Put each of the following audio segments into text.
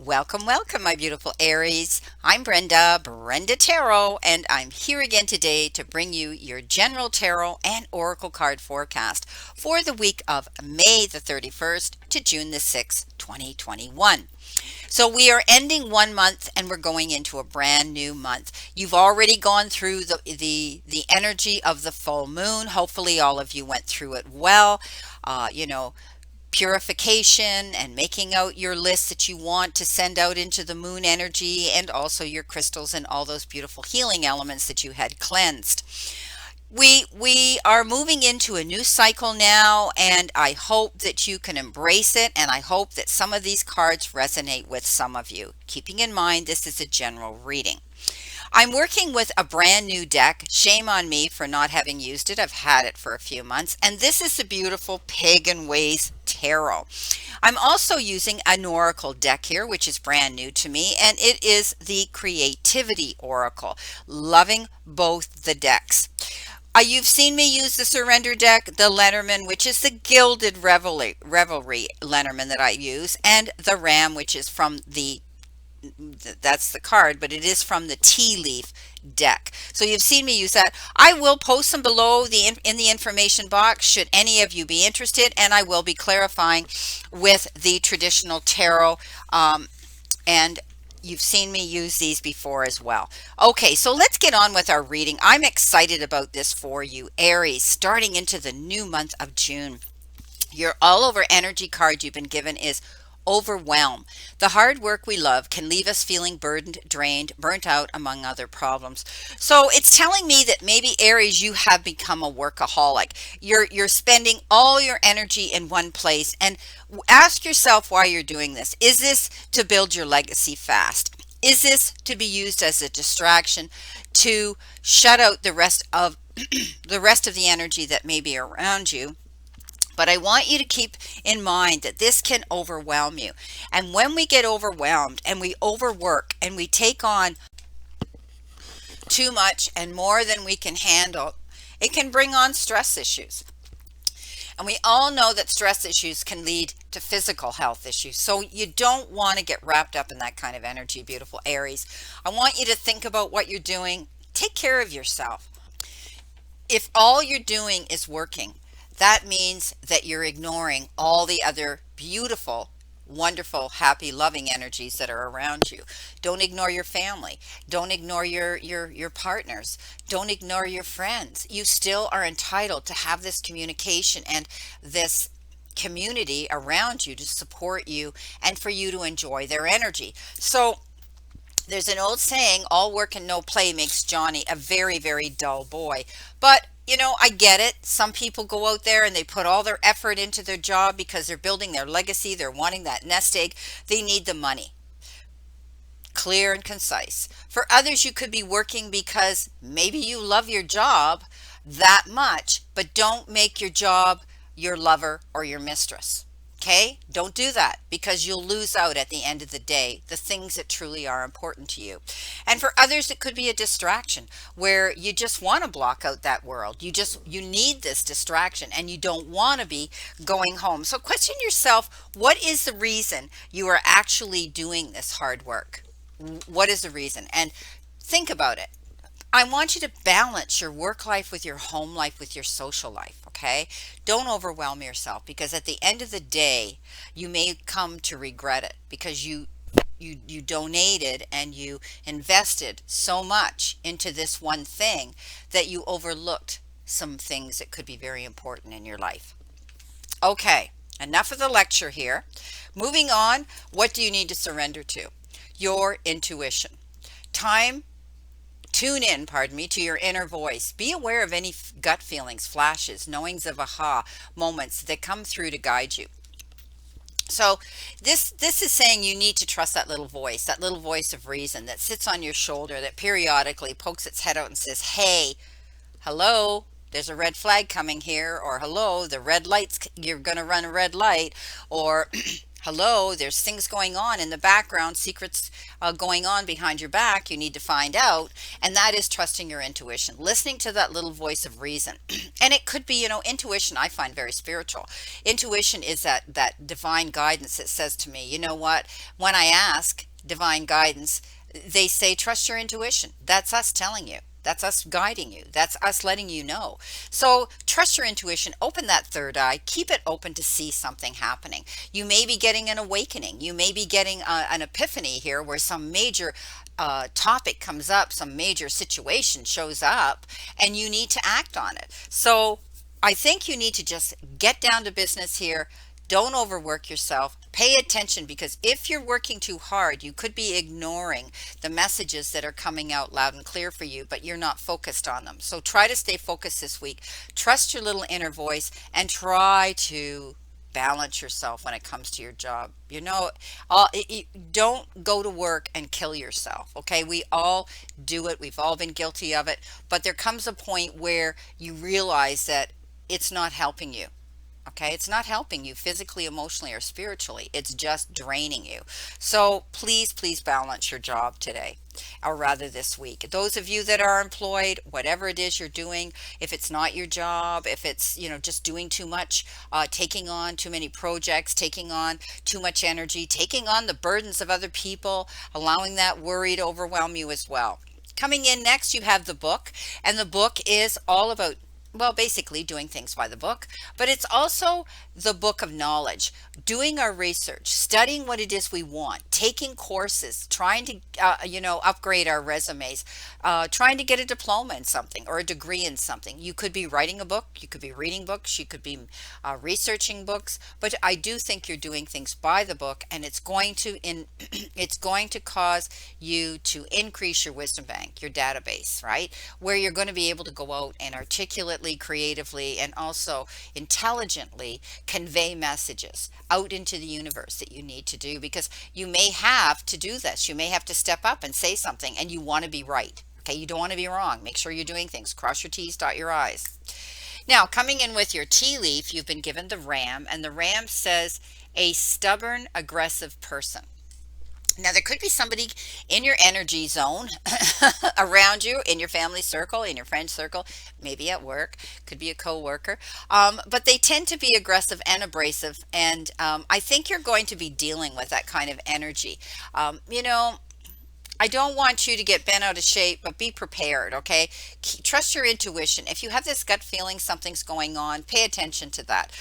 Welcome, welcome, my beautiful Aries. I'm Brenda Tarot, and I'm here again today to bring you your general tarot and oracle card forecast for the week of May the 31st to June the 6th, 2021. So we are ending one month and we're going into a brand new month. You've already gone through the energy of the full moon. Hopefully all of you went through it well. Uh, you know, Purification and making out your list that you want to send out into the moon energy, and also your crystals and all those beautiful healing elements that you had cleansed. We are moving into a new cycle now, and I hope that you can embrace it, and I hope that some of these cards resonate with some of you, keeping in mind this is a general reading. I'm working with a brand new deck. Shame on me for not having used it. I've had it for a few months. And this is the beautiful Pagan Ways Tarot. I'm also using an oracle deck here, which is brand new to me, and it is the Creativity Oracle. Loving both the decks. You've seen me use the Surrender deck, the Lenormand, which is the Gilded Revelry Lenormand that I use, and the Ram, which is from that's the card, but it is from the tea leaf deck. So you've seen me use that. I will post them below in the information box should any of you be interested, and I will be clarifying with the traditional tarot, and you've seen me use these before as well. Okay, so let's get on with our reading. I'm excited about this for you, Aries, starting into the new month of June. Your all over energy card you've been given is overwhelm. The hard work we love can leave us feeling burdened, drained, burnt out, among other problems. So it's telling me that maybe Aries, you have become a workaholic. You're spending all your energy in one place, and ask yourself why you're doing this. Is this to build your legacy fast? Is this to be used as a distraction to shut out the rest of the energy that may be around you? But I want you to keep in mind that this can overwhelm you. And when we get overwhelmed and we overwork and we take on too much and more than we can handle, it can bring on stress issues. And we all know that stress issues can lead to physical health issues. So you don't want to get wrapped up in that kind of energy, beautiful Aries. I want you to think about what you're doing. Take care of yourself. If all you're doing is working, that means that you're ignoring all the other beautiful, wonderful, happy, loving energies that are around you. Don't ignore your family. Don't ignore your partners. Don't ignore your friends. You still are entitled to have this communication and this community around you to support you and for you to enjoy their energy. So there's an old saying, all work and no play makes Johnny a very, very dull boy. But I get it. Some people go out there and they put all their effort into their job because they're building their legacy. They're wanting that nest egg. They need the money. Clear and concise. For others, you could be working because maybe you love your job that much, but don't make your job your lover or your mistress. Okay? Don't do that, because you'll lose out at the end of the day, the things that truly are important to you. And for others, it could be a distraction where you just want to block out that world. You need this distraction and you don't want to be going home. So question yourself, what is the reason you are actually doing this hard work? What is the reason? And think about it. I want you to balance your work life with your home life, with your social life, okay? Don't overwhelm yourself, because at the end of the day, you may come to regret it, because you donated and you invested so much into this one thing that you overlooked some things that could be very important in your life. Okay, enough of the lecture here. Moving on, what do you need to surrender to? Your intuition. Tune in, pardon me, to your inner voice. Be aware of any gut feelings, flashes, knowings of aha moments that come through to guide you. So this is saying you need to trust that little voice of reason that sits on your shoulder, that periodically pokes its head out and says, hey, hello, there's a red flag coming here, or hello, the red lights, you're going to run a red light, or hello, there's things going on in the background, secrets going on behind your back. You need to find out. And that is trusting your intuition, listening to that little voice of reason. And it could be, intuition I find very spiritual. Intuition is that divine guidance that says to me, you know what, when I ask divine guidance, they say, trust your intuition. That's us telling you. That's us guiding you. That's us letting you know. So trust your intuition, open that third eye, keep it open to see something happening. You may be getting an awakening. You may be getting an epiphany here where some major topic comes up, some major situation shows up, and you need to act on it. So I think you need to just get down to business here. Don't overwork yourself. Pay attention, because if you're working too hard, you could be ignoring the messages that are coming out loud and clear for you, but you're not focused on them. So try to stay focused this week. Trust your little inner voice and try to balance yourself when it comes to your job. Don't go to work and kill yourself. Okay. We all do it. We've all been guilty of it. But there comes a point where you realize that it's not helping you. Okay, it's not helping you physically, emotionally, or spiritually. It's just draining you. So please, please balance your job today, or rather this week. Those of you that are employed, whatever it is you're doing, if it's not your job, if it's, just doing too much, taking on too many projects, taking on too much energy, taking on the burdens of other people, allowing that worry to overwhelm you as well. Coming in next, you have the book, and the book is all about, well, basically doing things by the book, but it's also the book of knowledge, doing our research, studying what it is we want, taking courses, trying to, upgrade our resumes, trying to get a diploma in something or a degree in something. You could be writing a book, you could be reading books, you could be researching books, but I do think you're doing things by the book, and it's going to it's going to cause you to increase your wisdom bank, your database, right? Where you're going to be able to go out and articulately, creatively, and also intelligently convey messages out into the universe that you need to do, because you may have to do this. You may have to step up and say something, and you want to be right. Okay, you don't want to be wrong. Make sure you're doing things. Cross your T's, dot your I's. Now, coming in with your tea leaf, you've been given the ram, and the ram says a stubborn, aggressive person. Now, there could be somebody in your energy zone around you, in your family circle, in your friend circle, maybe at work, could be a coworker. But they tend to be aggressive and abrasive. And I think you're going to be dealing with that kind of energy. I don't want you to get bent out of shape, but be prepared, okay? Trust your intuition. If you have this gut feeling something's going on, pay attention to that,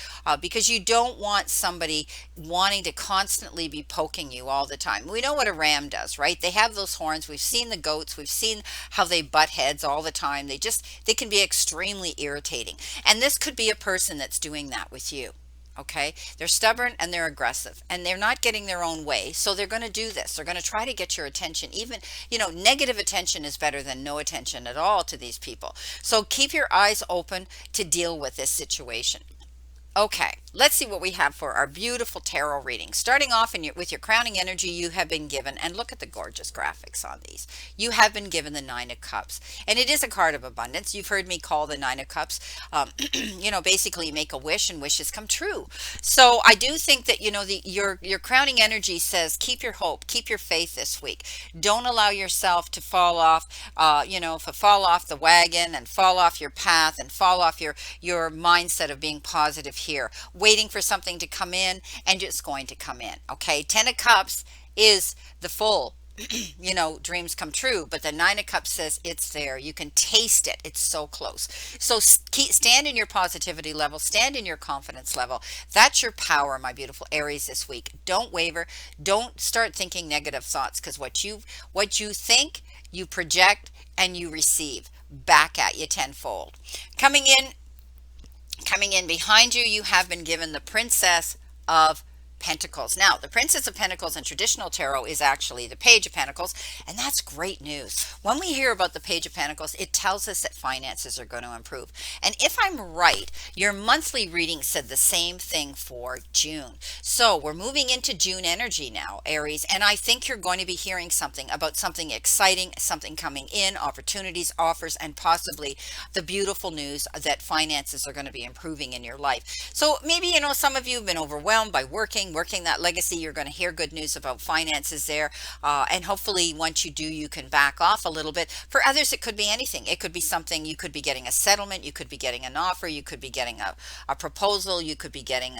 because you don't want somebody wanting to constantly be poking you all the time. We know what a ram does, right? They have those horns. We've seen the goats. We've seen how they butt heads all the time. They can be extremely irritating. And this could be a person that's doing that with you. Okay, they're stubborn and they're aggressive, and they're not getting their own way. So they're going to do this. They're going to try to get your attention. Even, negative attention is better than no attention at all to these people. So keep your eyes open to deal with this situation. Okay, let's see what we have for our beautiful tarot reading. Starting off with your crowning energy, you have been given, and look at the gorgeous graphics on these. You have been given the Nine of Cups, and it is a card of abundance. You've heard me call the Nine of Cups, basically make a wish and wishes come true. So I do think that, your crowning energy says keep your hope, keep your faith this week. Don't allow yourself to fall off, fall off the wagon and fall off your path and fall off your mindset of being positive here, waiting for something to come in, and it's going to come in. Okay, Ten of Cups is the full dreams come true, but the Nine of Cups says it's there. You can taste it. It's so close. So stand in your positivity level, stand in your confidence level. That's your power, my beautiful Aries, this week. Don't waver. Don't start thinking negative thoughts, because what you think, you project, and you receive back at you tenfold. Coming in behind you, you have been given the Princess of Pentacles. Now, the Princess of Pentacles in traditional tarot is actually the Page of Pentacles, and that's great news. When we hear about the Page of Pentacles, it tells us that finances are going to improve. And if I'm right, your monthly reading said the same thing for June. So we're moving into June energy now, Aries, and I think you're going to be hearing something about something exciting, something coming in, opportunities, offers, and possibly the beautiful news that finances are going to be improving in your life. So maybe, some of you have been overwhelmed by working that legacy. You're going to hear good news about finances there. And hopefully, once you do, you can back off a little bit. For others, it could be anything. It could be something you could be getting a settlement, you could be getting an offer, you could be getting a proposal, you could be getting,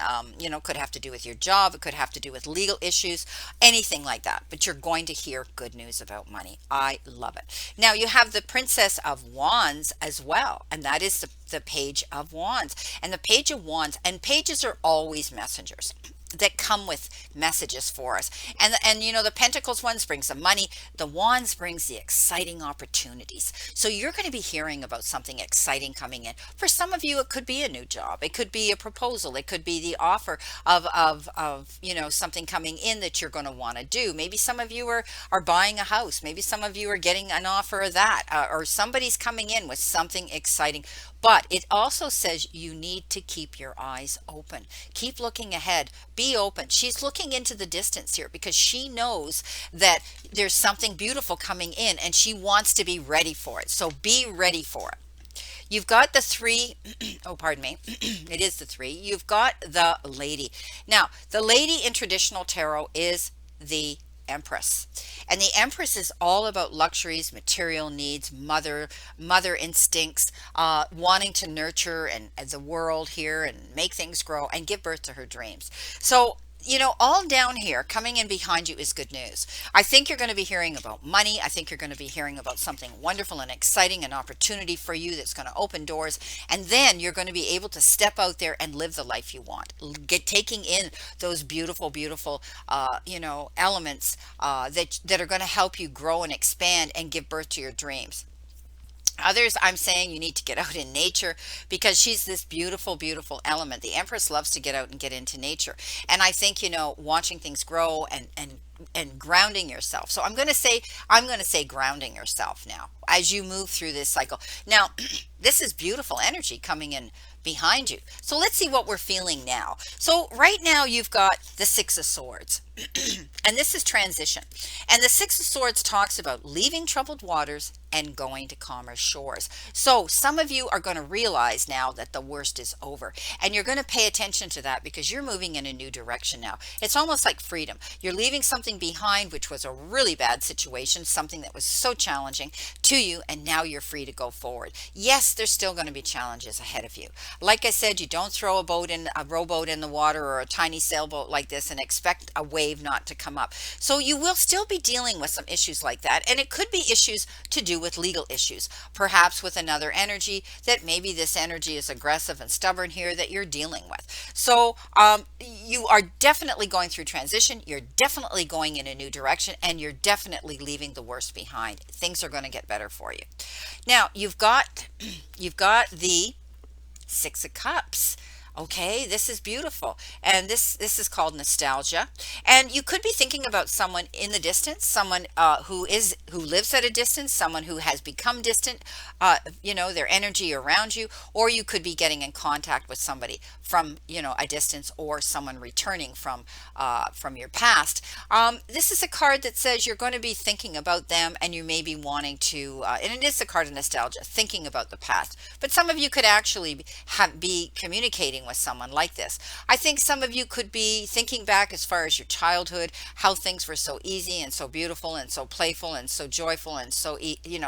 could have to do with your job, it could have to do with legal issues, anything like that. But you're going to hear good news about money. I love it. Now, you have the Princess of Wands as well, and that is the Page of Wands. And the Page of Wands, and pages are always messengers that come with messages for us. And the Pentacles ones brings the money, the Wands brings the exciting opportunities. So you're going to be hearing about something exciting coming in. For some of you, it could be a new job, it could be a proposal, it could be the offer of something coming in that you're going to want to do. Maybe some of you are buying a house, maybe some of you are getting an offer of that, or somebody's coming in with something exciting. But it also says you need to keep your eyes open. Keep looking ahead. Be open. She's looking into the distance here because she knows that there's something beautiful coming in and she wants to be ready for it. So be ready for it. You've got the three. Oh, pardon me. It is the three. You've got the lady. Now, the lady in traditional tarot is the Empress. And the Empress is all about luxuries, material needs, mother instincts, wanting to nurture and the world here and make things grow and give birth to her dreams. So all down here coming in behind you is good news. I think you're going to be hearing about money. I think you're going to be hearing about something wonderful and exciting, an opportunity for you that's going to open doors. And then you're going to be able to step out there and live the life you want. Taking in those beautiful, beautiful, elements that are going to help you grow and expand and give birth to your dreams. Others, I'm saying you need to get out in nature because she's this beautiful, beautiful element. The Empress loves to get out and get into nature. And I think, watching things grow and grounding yourself. So I'm going to say grounding yourself now as you move through this cycle. Now, this is beautiful energy coming in behind you. So let's see what we're feeling now. So right now you've got the Six of Swords. And this is transition. And the Six of Swords talks about leaving troubled waters and going to calmer shores. So some of you are going to realize now that the worst is over. And you're going to pay attention to that because you're moving in a new direction now. It's almost like freedom. You're leaving something behind, which was a really bad situation, something that was so challenging to you, and now you're free to go forward. Yes, there's still going to be challenges ahead of you. Like I said, you don't throw a rowboat in the water or a tiny sailboat like this and expect a wave not to come up. So you will still be dealing with some issues like that. And it could be issues to do with legal issues, perhaps with another energy that maybe this energy is aggressive and stubborn here that you're dealing with. So you are definitely going through transition. You're definitely going in a new direction, and you're definitely leaving the worst behind. Things are going to get better for you. Now you've got the Six of Cups. Okay, this is beautiful. And this is called nostalgia. And you could be thinking about someone in the distance, someone who lives at a distance, someone who has become distant, their energy around you, or you could be getting in contact with somebody from, a distance, or someone returning from your past. This is a card that says you're going to be thinking about them, and you may be wanting to, and it is a card of nostalgia, thinking about the past. But some of you could actually be communicating with someone like this. I think some of you could be thinking back as far as your childhood, how things were so easy and so beautiful and so playful and so joyful and so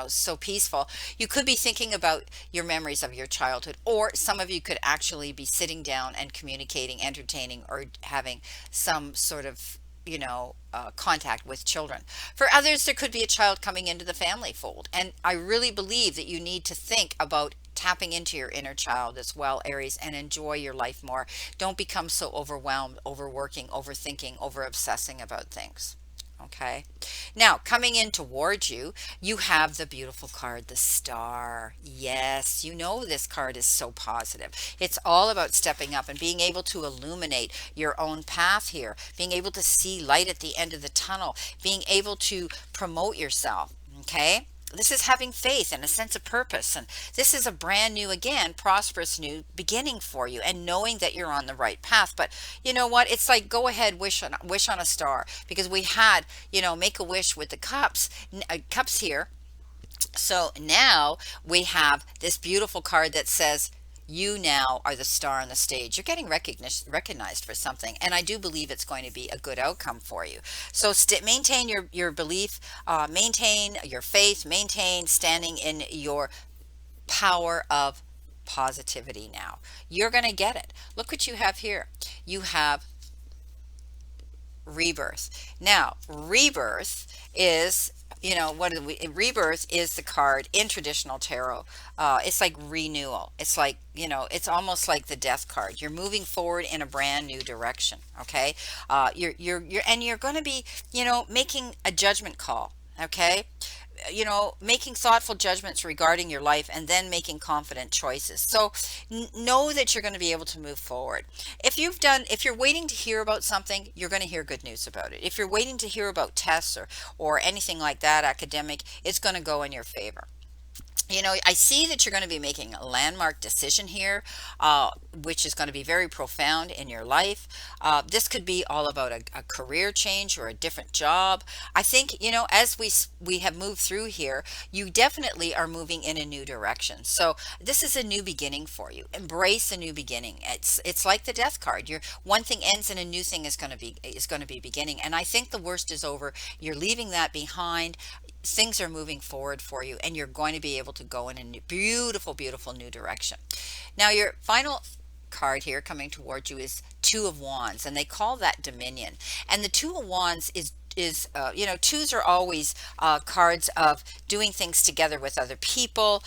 so peaceful. You could be thinking about your memories of your childhood, or some of you could actually be sitting down and communicating, entertaining, or having some sort of contact with children. For others, there could be a child coming into the family fold. And I really believe that you need to think about tapping into your inner child as well, Aries, and enjoy your life more. Don't become so overwhelmed, overworking, overthinking, over obsessing about things. Okay. Now, coming in towards you, you have the beautiful card, the Star. Yes, this card is so positive. It's all about stepping up and being able to illuminate your own path here, being able to see light at the end of the tunnel, being able to promote yourself. Okay. This is having faith and a sense of purpose. And this is a brand new, again, prosperous new beginning for you and knowing that you're on the right path. But you know what? It's like go ahead, wish on a star because we had, make a wish with the cups here. So now we have this beautiful card that says, you now are the star on the stage. You're getting recognized for something, and I do believe it's going to be a good outcome for you. So maintain your belief, maintain your faith, maintain standing in your power of positivity. Now you're going to get it. Look what you have here. You have rebirth. Now, rebirth is, what do we, rebirth is the card in traditional tarot. It's like renewal. It's like, it's almost like the death card. You're moving forward in a brand new direction. Okay. And you're going to be, making a judgment call. Okay. Making thoughtful judgments regarding your life and then making confident choices. So know that you're going to be able to move forward. If you're waiting to hear about something, you're going to hear good news about it. If you're waiting to hear about tests or anything like that, academic, it's going to go in your favor. I see that you're going to be making a landmark decision here, which is going to be very profound in your life. This could be all about a career change or a different job. I think, as we have moved through here, you definitely are moving in a new direction. So this is a new beginning for you. Embrace a new beginning. It's like the death card. One thing ends and a new thing is going to be beginning. And I think the worst is over. You're leaving that behind. Things are moving forward for you and you're going to be able to go in a beautiful, beautiful new direction. Now, your final card here coming towards you is Two of Wands, and they call that Dominion. And the Two of Wands is twos are always cards of doing things together with other people.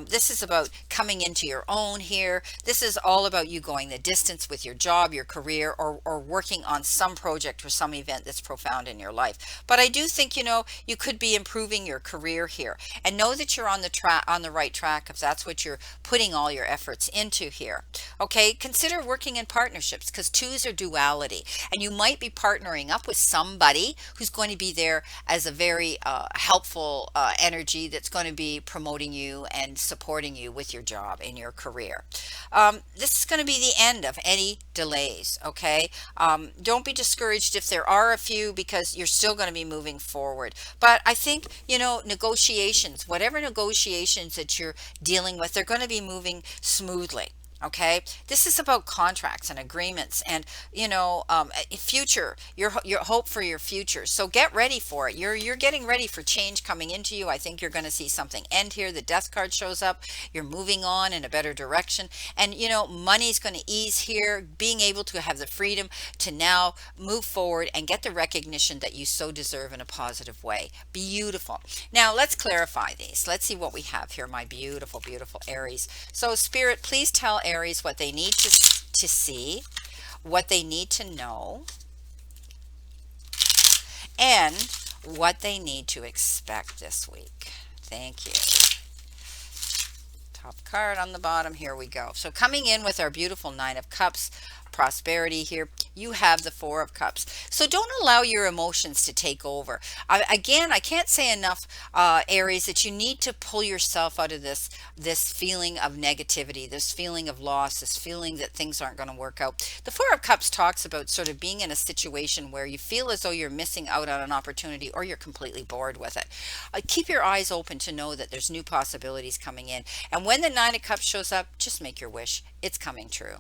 This is about coming into your own here. This is all about you going the distance with your job, your career, or working on some project or some event that's profound in your life. But I do think, you could be improving your career here, and know that you're on the right track if that's what you're putting all your efforts into here. Okay, consider working in partnerships because twos are duality, and you might be partnering up with somebody who's going to be there as a very helpful energy that's going to be promoting you and supporting you with your job and your career. This is going to be the end of any delays. Okay, don't be discouraged if there are a few because you're still going to be moving forward. But I think, negotiations, whatever negotiations that you're dealing with, they're going to be moving smoothly. Okay, this is about contracts and agreements and future, your hope for your future. So get ready for it. You're getting ready for change coming into you. I think you're going to see something end here. The death card shows up. You're moving on in a better direction, and money's going to ease here. Being able to have the freedom to now move forward and get the recognition that you so deserve in a positive way. Beautiful. Now let's clarify these. Let's see what we have here, my beautiful, beautiful Aries. So Spirit, please tell Aries what they need to see, what they need to know, and what they need to expect this week. Thank you. Top card on the bottom. Here we go. So coming in with our beautiful Nine of Cups, prosperity here, you have the Four of Cups. So don't allow your emotions to take over. Again, I can't say enough, Aries, that you need to pull yourself out of this feeling of negativity, this feeling of loss, this feeling that things aren't going to work out. The Four of Cups talks about sort of being in a situation where you feel as though you're missing out on an opportunity or you're completely bored with it. Keep your eyes open to know that there's new possibilities coming in. And when the Nine of Cups shows up, just make your wish. It's coming true.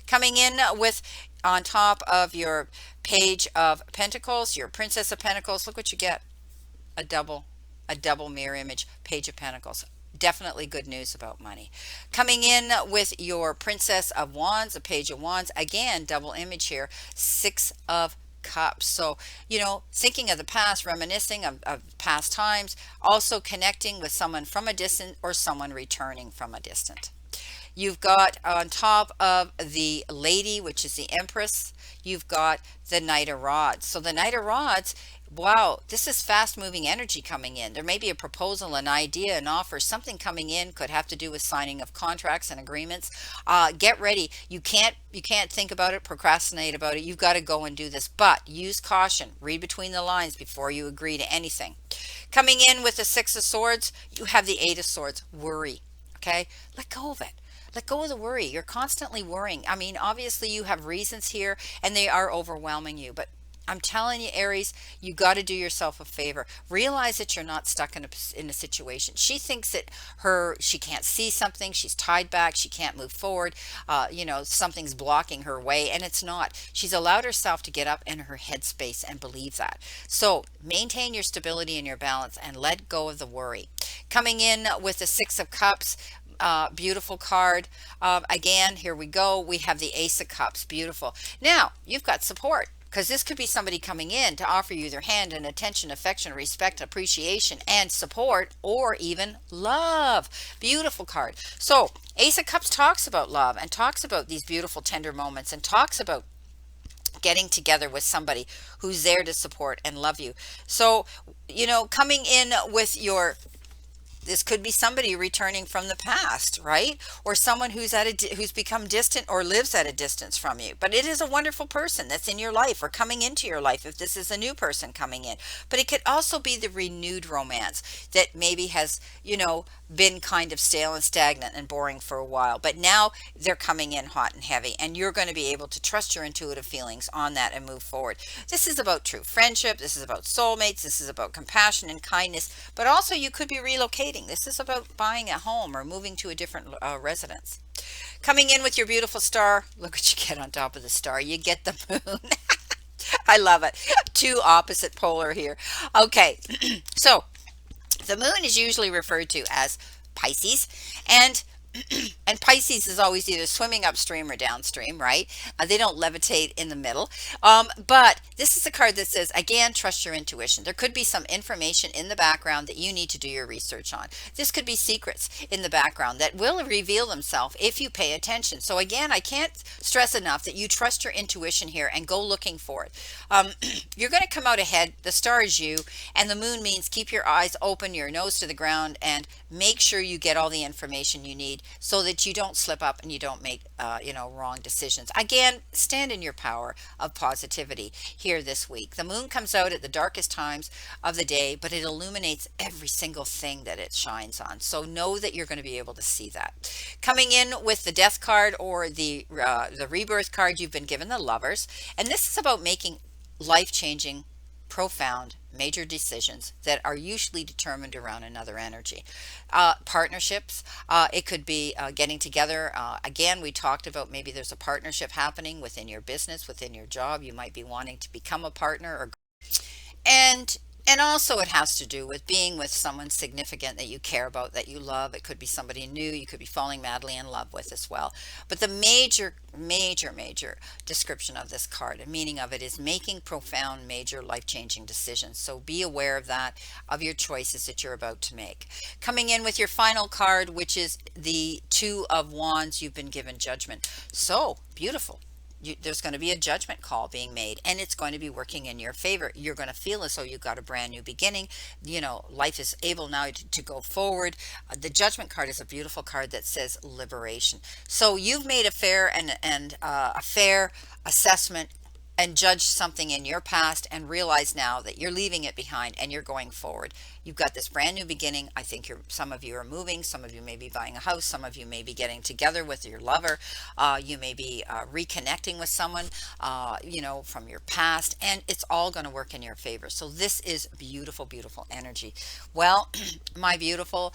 Coming in with on top of your Page of Pentacles, your Princess of Pentacles, look what you get. A double mirror image, Page of Pentacles. Definitely good news about money. Coming in with your Princess of Wands, a Page of Wands, again, double image here, Six of Cups. So, thinking of the past, reminiscing of past times, also connecting with someone from a distance or someone returning from a distance. You've got on top of the Lady, which is the Empress, you've got the Knight of Rods. So the Knight of Rods, wow, this is fast moving energy coming in. There may be a proposal, an idea, an offer, something coming in, could have to do with signing of contracts and agreements. Get ready. You can't think about it, procrastinate about it. You've got to go and do this, but use caution. Read between the lines before you agree to anything. Coming in with the Six of Swords, you have the Eight of Swords, worry. Okay, let go of it. Let go of the worry. You're constantly worrying. I mean, obviously, you have reasons here and they are overwhelming you, but I'm telling you, Aries, you got to do yourself a favor. Realize that you're not stuck in a situation. She thinks that she can't see something. She's tied back. She can't move forward. Something's blocking her way, and it's not. She's allowed herself to get up in her headspace and believe that. So maintain your stability and your balance and let go of the worry. Coming in with the Six of Cups, beautiful card. Again, here we go. We have the Ace of Cups. Beautiful. Now, you've got support because this could be somebody coming in to offer you their hand and attention, affection, respect, appreciation, and support, or even love. Beautiful card. So, Ace of Cups talks about love and talks about these beautiful, tender moments and talks about getting together with somebody who's there to support and love you. So, coming in with your this could be somebody returning from the past, right? Or someone who's become distant or lives at a distance from you. But it is a wonderful person that's in your life or coming into your life if this is a new person coming in. But it could also be the renewed romance that maybe has, been kind of stale and stagnant and boring for a while. But now they're coming in hot and heavy, and you're going to be able to trust your intuitive feelings on that and move forward. This is about true friendship. This is about soulmates. This is about compassion and kindness. But also, you could be relocating. This is about buying a home or moving to a different residence. Coming in with your beautiful star, look what you get on top of the star. You get the moon. I love it. Two opposite polar here. Okay, so the moon is usually referred to as Pisces, and and Pisces is always either swimming upstream or downstream, right? They don't levitate in the middle. But this is a card that says, again, trust your intuition. There could be some information in the background that you need to do your research on. This could be secrets in the background that will reveal themselves if you pay attention. So again, I can't stress enough that you trust your intuition here and go looking for it. You're going to come out ahead. The star is you, and the moon means keep your eyes open, your nose to the ground, and make sure you get all the information you need so that you don't slip up and you don't make wrong decisions. Again, stand in your power of positivity here this week. The moon comes out at the darkest times of the day, but it illuminates every single thing that it shines on. So know that you're going to be able to see that. Coming in with the death card or the rebirth card, you've been given the lovers, and this is about making life-changing, profound, major decisions that are usually determined around another energy. Partnerships, it could be getting together. Again, we talked about maybe there's a partnership happening within your business, within your job. You might be wanting to become a partner or and and also it has to do with being with someone significant that you care about, that you love. It could be somebody new you could be falling madly in love with as well. But the major description of this card and meaning of it is making profound, major, life-changing decisions. So be aware of that, of your choices that you're about to make. Coming in with your final card, which is the Two of Wands, you've been given judgment. So beautiful. There's going to be a judgment call being made, and it's going to be working in your favor. You're going to feel as though you've got a brand new beginning. Life is able now to go forward. The judgment card is a beautiful card that says liberation. So you've made a fair and a fair assessment and judged something in your past and realize now that you're leaving it behind and you're going forward. You've got this brand new beginning. I think some of you are moving, some of you may be buying a house, some of you may be getting together with your lover, you may be reconnecting with someone from your past, and it's all going to work in your favor. So this is beautiful energy. Well, my beautiful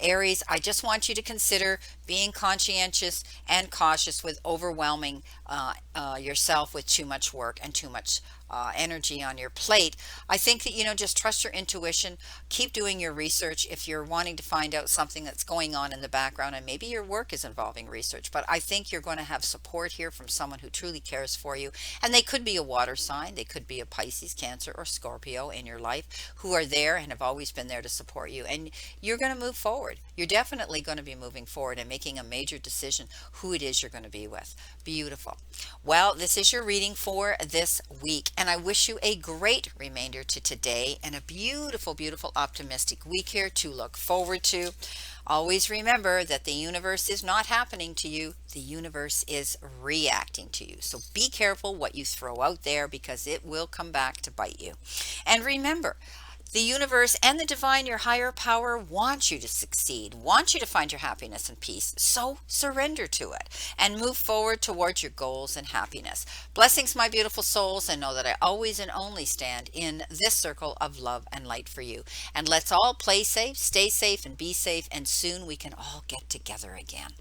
Aries, I just want you to consider being conscientious and cautious with overwhelming yourself with too much work and too much energy on your plate. I think that, just trust your intuition, keep doing your research if you're wanting to find out something that's going on in the background, and maybe your work is involving research, but I think you're going to have support here from someone who truly cares for you. And they could be a water sign, they could be a Pisces, Cancer, or Scorpio in your life who are there and have always been there to support you. And you're going to move forward. You're definitely going to be moving forward and making a major decision who it is you're going to be with. Beautiful. Well, this is your reading for this week, and I wish you a great remainder to today and a beautiful optimistic week here to look forward to. Always remember that the universe is not happening to you, the universe is reacting to you. So be careful what you throw out there because it will come back to bite you. And remember, The universe and the divine, your higher power, wants you to succeed, wants you to find your happiness and peace. So surrender to it and move forward towards your goals and happiness. Blessings, my beautiful souls, and know that I always and only stand in this circle of love and light for you. And let's all play safe, stay safe, and be safe. And soon we can all get together again.